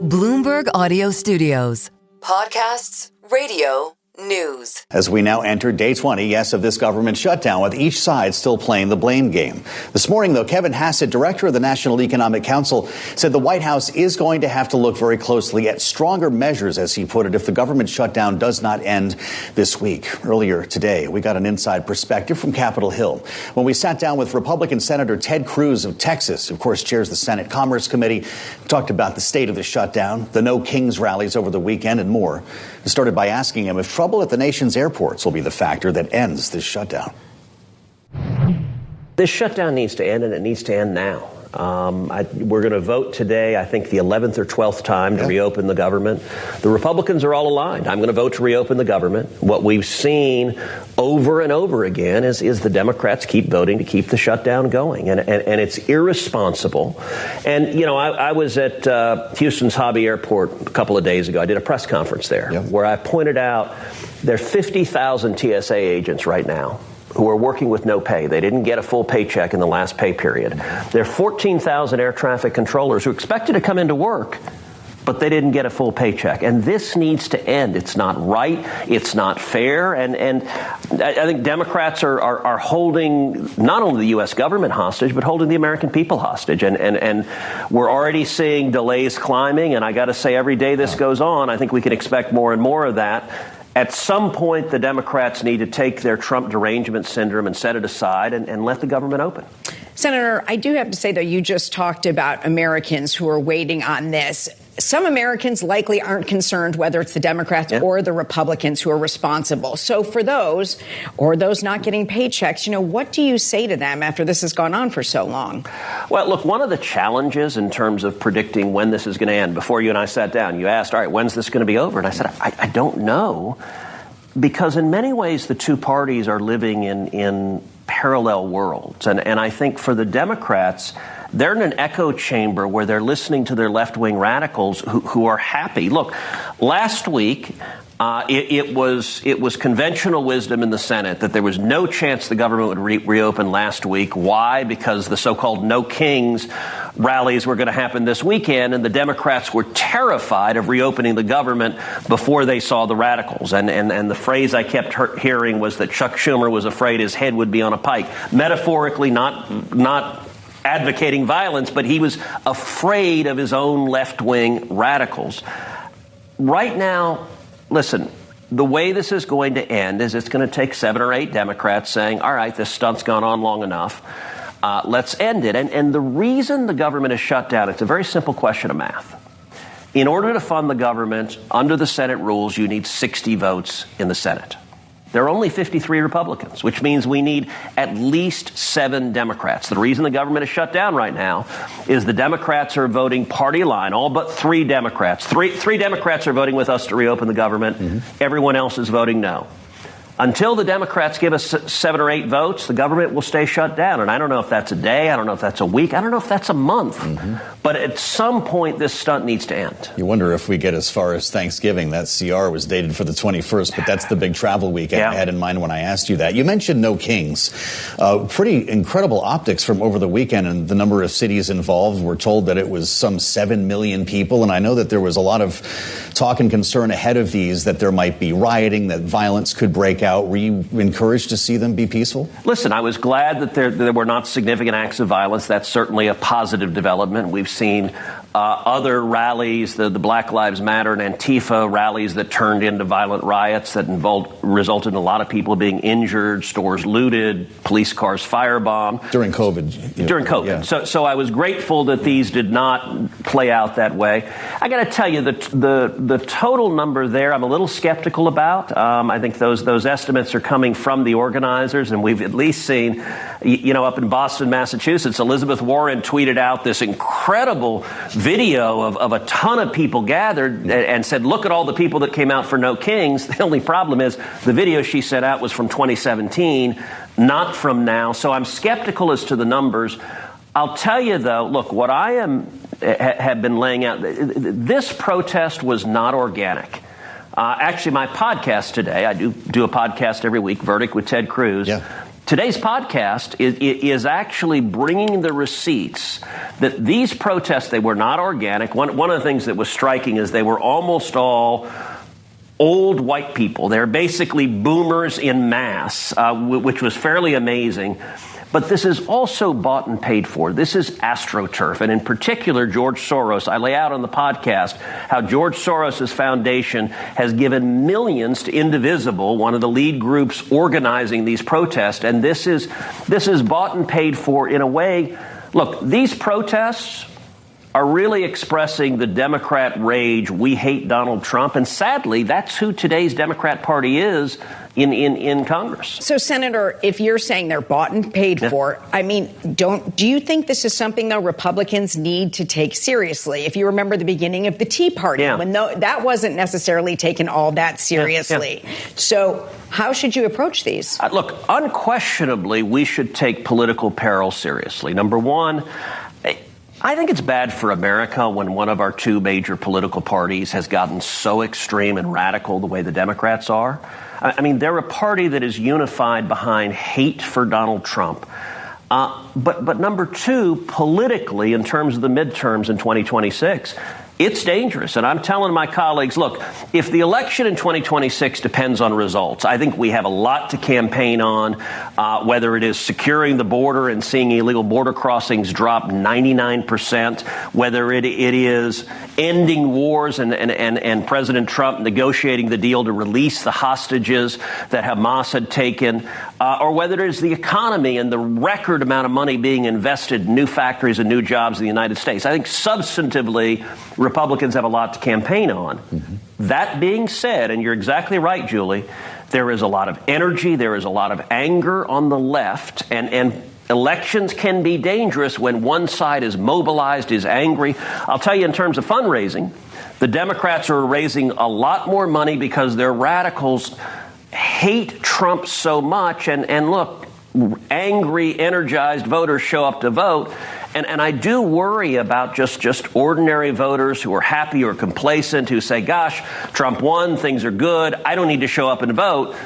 Bloomberg Audio Studios. Podcasts, radio, news. As we now enter day 20, of this government shutdown, with each side still playing the blame game. This morning, though, Kevin Hassett, director of the National Economic Council, said the White House is going to have to look very closely at stronger measures, as he put it, if the government shutdown does not end this week. Earlier today, we got an inside perspective from Capitol Hill when we sat down with Republican Senator Ted Cruz of Texas, who, of course, chairs the Senate Commerce Committee. We talked about the state of the shutdown, the No Kings rallies over the weekend, and more. We started by asking him if trouble at the nation's airports will be the factor that ends this shutdown. This shutdown needs to end, and it needs to end now. We're going to vote today, I think, the 11th or 12th time to reopen the government. The Republicans are all aligned. I'm going to vote to reopen the government. What we've seen over and over again is the Democrats keep voting to keep the shutdown going, and it's irresponsible. And, you know, I was at Houston's Hobby Airport a couple of days ago. I did a press conference there where I pointed out there are 50,000 TSA agents right now who are working with no pay. They didn't get a full paycheck in the last pay period. There are 14,000 air traffic controllers who expected to come into work, but they didn't get a full paycheck. And this needs to end. It's not right. It's not fair. And I think Democrats are holding not only the U.S. government hostage, but holding the American people hostage. And we're already seeing delays climbing. And I got to say, every day this goes on, I think we can expect more and more of that. At some point, the Democrats need to take their Trump derangement syndrome and set it aside and let the government open. Senator, I do have to say, though, you just talked about Americans who are waiting on this. Some Americans likely aren't concerned whether it's the Democrats or the Republicans who are responsible. So for those or those not getting paychecks, you know, what do you say to them after this has gone on for so long? Well, look, one of the challenges in terms of predicting when this is going to end, before you and I sat down, you asked, all right, when's this going to be over? And I said, I don't know, because in many ways the two parties are living in parallel worlds. And I think for the Democrats, they're in an echo chamber where they're listening to their left-wing radicals who are happy. Look, last week, it was conventional wisdom in the Senate that there was no chance the government would reopen last week. Why? Because the so-called No Kings rallies were going to happen this weekend, and the Democrats were terrified of reopening the government before they saw the radicals. And the phrase I kept hearing was that Chuck Schumer was afraid his head would be on a pike. Metaphorically, not advocating violence, but he was afraid of his own left-wing radicals. Right now, listen, the way this is going to end is it's going to take 7 or 8 Democrats saying, all right, this stunt's gone on long enough. Let's end it. And the reason the government is shut down, it's a very simple question of math. In order to fund the government under the Senate rules, you need 60 votes in the Senate. There are only 53 Republicans, which means we need at least 7 Democrats. The reason the government is shut down right now is the Democrats are voting party line, all but 3 Democrats. Three Democrats are voting with us to reopen the government. Everyone else is voting no. Until the Democrats give us 7 or 8 votes, the government will stay shut down. And I don't know if that's a day. I don't know if that's a week. I don't know if that's a month. But at some point, this stunt needs to end. You wonder if we get as far as Thanksgiving. That CR was dated for the 21st, but that's the big travel weekend I had in mind when I asked you that. You mentioned No Kings. Pretty incredible optics from over the weekend and the number of cities involved. We're told that it was some 7 million people. And I know that there was a lot of talk and concern ahead of these that there might be rioting, that violence could break out. Were you encouraged to see them be peaceful? Listen, I was glad that there were not significant acts of violence. That's certainly a positive development. We've seen other rallies, the Black Lives Matter and Antifa rallies that turned into violent riots that resulted in a lot of people being injured, stores looted, police cars firebombed. During COVID. During COVID. Yeah. So I was grateful that these did not play out that way. I got to tell you, the total number there I'm a little skeptical about. I think those estimates are coming from the organizers, and we've at least seen, up in Boston, Massachusetts, Elizabeth Warren tweeted out this incredible video of a ton of people gathered and said, look at all the people that came out for No Kings. The only problem is the video she sent out was from 2017, not from now. So I'm skeptical as to the numbers. I'll tell you, though, look, what I have been laying out, this protest was not organic. Actually, my podcast today, I do a podcast every week, Verdict with Ted Cruz. today's podcast is actually bringing the receipts that these protests, they were not organic. One of the things that was striking is they were almost all old white people. They're basically boomers in mass, which was fairly amazing. But this is also bought and paid for. This is AstroTurf. And in particular, George Soros. I lay out on the podcast how George Soros' foundation has given millions to Indivisible, one of the lead groups organizing these protests. And this is bought and paid for in a way. Look, these protests are really expressing the Democrat rage. We hate Donald Trump. And sadly, that's who today's Democrat Party is in Congress. So, Senator, if you're saying they're bought and paid for, I mean, do you think this is something, though, Republicans need to take seriously? If you remember the beginning of the Tea Party, when that wasn't necessarily taken all that seriously. So how should you approach these? Look, unquestionably, we should take political peril seriously. Number one, I think it's bad for America when one of our two major political parties has gotten so extreme and radical the way the Democrats are. I mean, they're a party that is unified behind hate for Donald Trump. But number two, politically, in terms of the midterms in 2026, it's dangerous. And I'm telling my colleagues, look, if the election in 2026 depends on results, I think we have a lot to campaign on, whether it is securing the border and seeing illegal border crossings drop 99%, whether it is ending wars and President Trump negotiating the deal to release the hostages that Hamas had taken, or whether it is the economy and the record amount of money being invested in new factories and new jobs in the United States. I think substantively, Republicans have a lot to campaign on. Mm-hmm. That being said, and you're exactly right, Julie, there is a lot of energy, there is a lot of anger on the left, and elections can be dangerous when one side is mobilized, is angry. I'll tell you, in terms of fundraising, the Democrats are raising a lot more money because their radicals hate Trump so much. And look, angry, energized voters show up to vote. And I do worry about just ordinary voters who are happy or complacent, who say, gosh, Trump won, things are good, I don't need to show up and vote.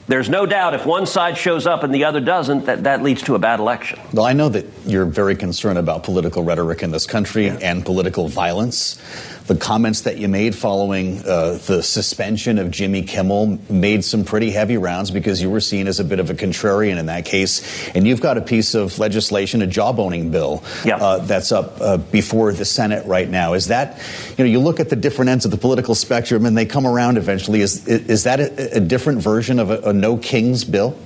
There's no doubt if one side shows up and the other doesn't, that leads to a bad election. Well, I know that you're very concerned about political rhetoric in this country and political violence. The comments that you made following the suspension of Jimmy Kimmel made some pretty heavy rounds because you were seen as a bit of a contrarian in that case. And you've got a piece of legislation, a jawboning bill, that's up before the Senate right now. Is that, you look at the different ends of the political spectrum and they come around eventually. Is that a different version of a no kings bill?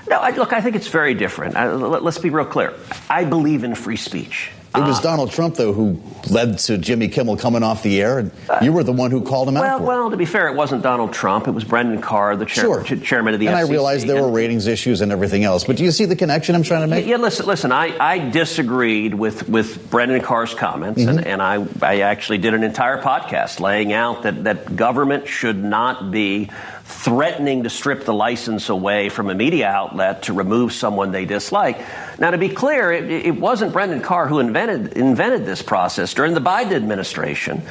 No, I think it's very different. Let's be real clear. I believe in free speech. It was Donald Trump, though, who led to Jimmy Kimmel coming off the air, and you were the one who called him out for it. Well, to be fair, it wasn't Donald Trump. It was Brendan Carr, the chairman of the FCC. And I realized there were ratings issues and everything else. But do you see the connection I'm trying to make? Yeah, listen. I disagreed with Brendan Carr's comments, and I actually did an entire podcast laying out that government should not be threatening to strip the license away from a media outlet to remove someone they dislike. Now, to be clear, it wasn't Brendan Carr who invented this process. During the Biden administration,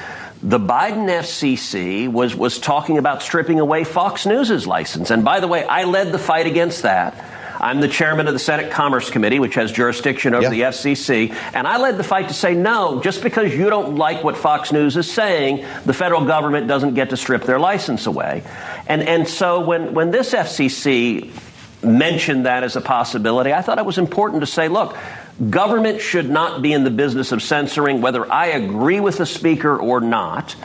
the Biden FCC was talking about stripping away Fox News' license. And by the way, I led the fight against that. I'm the chairman of the Senate Commerce Committee, which has jurisdiction over the FCC. And I led the fight to say, no, just because you don't like what Fox News is saying, the federal government doesn't get to strip their license away. And so when this FCC mentioned that as a possibility, I thought it was important to say, look, government should not be in the business of censoring, whether I agree with the speaker or not.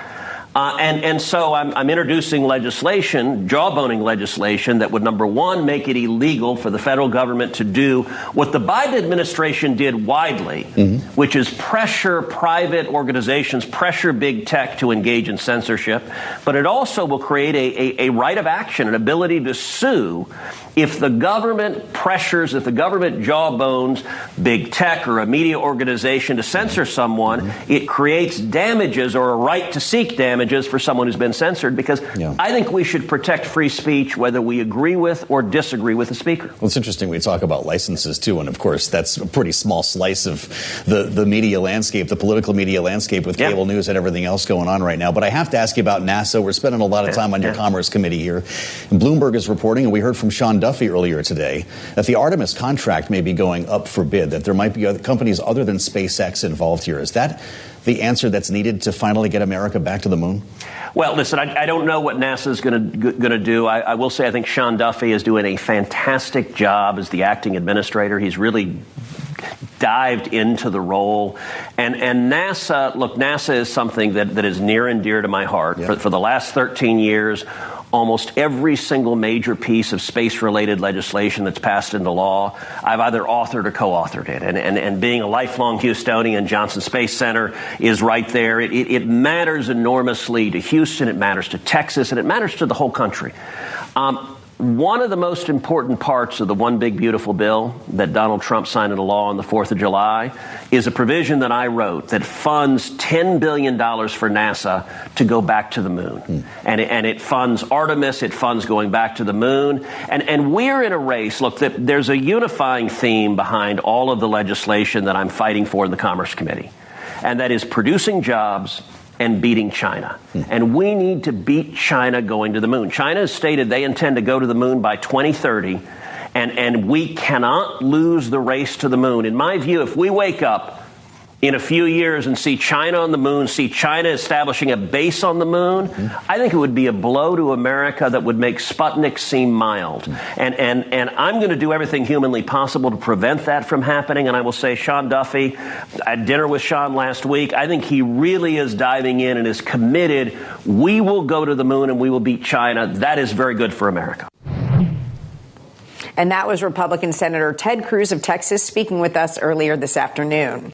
And so I'm introducing legislation, jawboning legislation, that would, number one, make it illegal for the federal government to do what the Biden administration did widely, which is pressure private organizations, pressure big tech to engage in censorship. But it also will create a right of action, an ability to sue if the government pressures, if the government jawbones big tech or a media organization to censor someone. It creates damages or a right to seek damages images for someone who's been censored, because I think we should protect free speech whether we agree with or disagree with the speaker. Well, it's interesting we talk about licenses, too, and of course that's a pretty small slice of the media landscape, the political media landscape with cable news and everything else going on right now. But I have to ask you about NASA. We're spending a lot of time on your Commerce Committee here. And Bloomberg is reporting, and we heard from Sean Duffy earlier today, that the Artemis contract may be going up for bid, that there might be other companies other than SpaceX involved here. Is that the answer that's needed to finally get America back to the moon? Well, listen, I don't know what NASA is going to do. I will say I think Sean Duffy is doing a fantastic job as the acting administrator. He's really dived into the role. And NASA, look, NASA is something that is near and dear to my heart. For the last 13 years, almost every single major piece of space-related legislation that's passed into law, I've either authored or co-authored it. And being a lifelong Houstonian, Johnson Space Center is right there. It matters enormously to Houston, it matters to Texas, and it matters to the whole country. One of the most important parts of the One Big Beautiful Bill that Donald Trump signed into law on the 4th of July is a provision that I wrote that funds $10 billion for NASA to go back to the moon. And it funds Artemis, it funds going back to the moon. And we're in a race. Look, there's a unifying theme behind all of the legislation that I'm fighting for in the Commerce Committee, and that is producing jobs and beating China. And we need to beat China going to the moon. China has stated they intend to go to the moon by 2030, and we cannot lose the race to the moon. In my view, if we wake up in a few years and see China on the moon, see China establishing a base on the moon, I think it would be a blow to America that would make Sputnik seem mild. And I'm going to do everything humanly possible to prevent that from happening. And I will say, Sean Duffy, I had dinner with Sean last week. I think he really is diving in and is committed. We will go to the moon and we will beat China. That is very good for America. And that was Republican Senator Ted Cruz of Texas speaking with us earlier this afternoon.